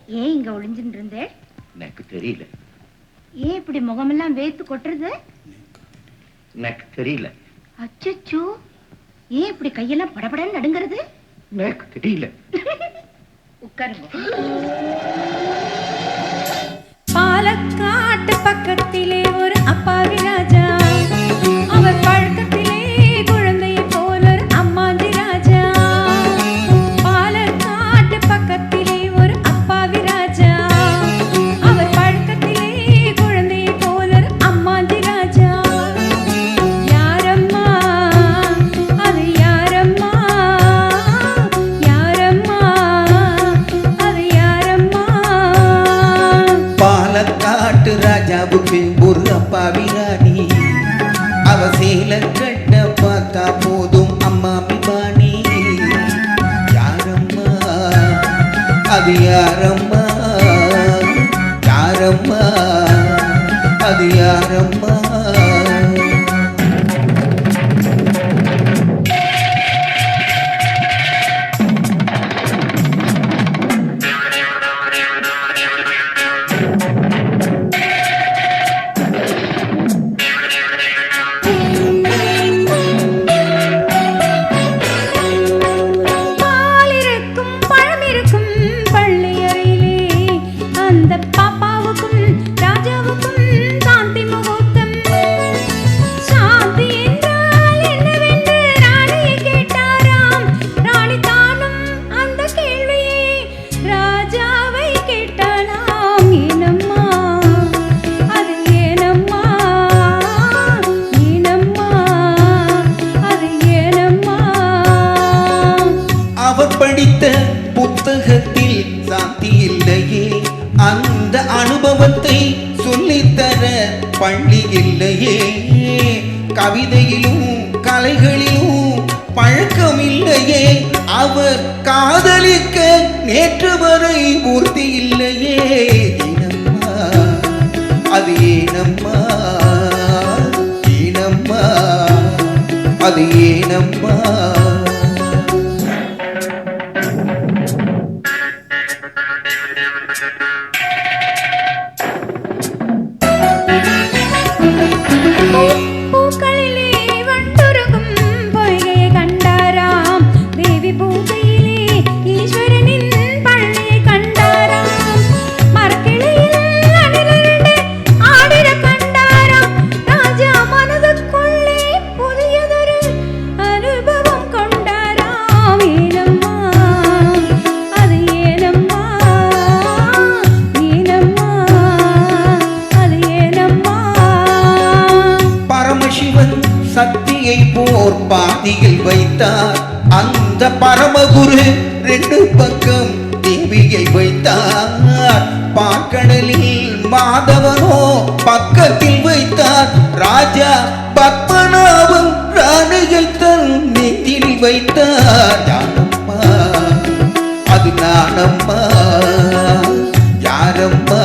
ஏன் இங்க ஒளிஞ்சுட்டு இருந்தே? எனக்கு தெரியல. ஏன் இப்படி முகமெல்லாம் வேத்து கொட்டுறது? எனக்கு தெரியல. அச்சச்சோ, ஏன் இப்படி கையெல்லாம் படபடன்னு நடுங்கிறது? எனக்கு தெரியல. உட்காருங்க. பாலக்காட்டு பக்கத்திலே ஒரு அப்பாவி ராஜா, அவர் பழக்கத்திலே குழந்தையை போல ஒரு அம்மாஞ்சி ராஜா. பாலக்காட்டு பக்கத்திலே ஒரு அப்பாவி ராஜா, அவர் பழக்கத்திலே குழந்தையை போல ஒரு அம்மாஞ்சி ராஜா. யாரம்மா அது யாரம்மா, யாரம்மா அது யாரம்மா. பாலக்காட்டு ராஜாவுக்கு ஒரு அப்பாவி ராணி, அவ சேல கட்ட பார்த்தா போதும் அம்மாமி பாணி. யாரம்மா அது யாரம்மா, யாரம்மா அது யாரம்மா. பாலிருக்கும் பழமிருக்கும் பள்ளியறையிலே, அந்த பாப்பாவுக்கும் ராஜாவுக்கும் சாந்தி முகூர்த்தம். சாந்தி என்றால் என்னவென்று ராணியை கேட்டாராம். ராணி தானும் அந்த கேள்வியை ராஜாவை கேட்டாளாம். ஏனம்மா அது ஏனம்மா, ஏனம்மா அது ஏனம்மா. அவர் படித்த புத்தகத்தில் சாந்தி இல்லையே, அந்த அனுபவத்தை சொல்லித்தர பள்ளி இல்லையே. கவிதையிலும் கலைகளிலும் பழக்கம் இல்லையே, அவர் காதலிக்க நேற்று வரை பூர்த்தி இல்லையே. ஏனம்மா அது ஏனம்மா, ஏனம்மா அது ஏனம்மா. பூக்களிலே வண்டுருகும் பொய்கையை கண்டாராம். தேவி பூஜையிலே ஈஸ்வரனின் பள்ளியை கண்டாராம். மரக்கிளையில் அணிலிரண்டு ஆடிட கண்டாராம். ராஜா மனதுக்குள்ளே புதியதொரு அனுபவம் கொண்டாராம். ஏனம்மா அது ஏனம்மா, ஏனம்மா அது ஏனம்மா. பரமசிவன் சக்தியை போர் பாதியில் வைத்தார், அந்த பரமகுரு ரெண்டு பக்கம் தேவியை வைத்தார். பாக்கடலில் மாதவனோ பக்கத்தில் வைத்தார். ராஜா பத்மநாபன் ராணியை தன் நெஞ்சில் வைத்தார். யாரம்மா அது நானம்மா, யாரம்மா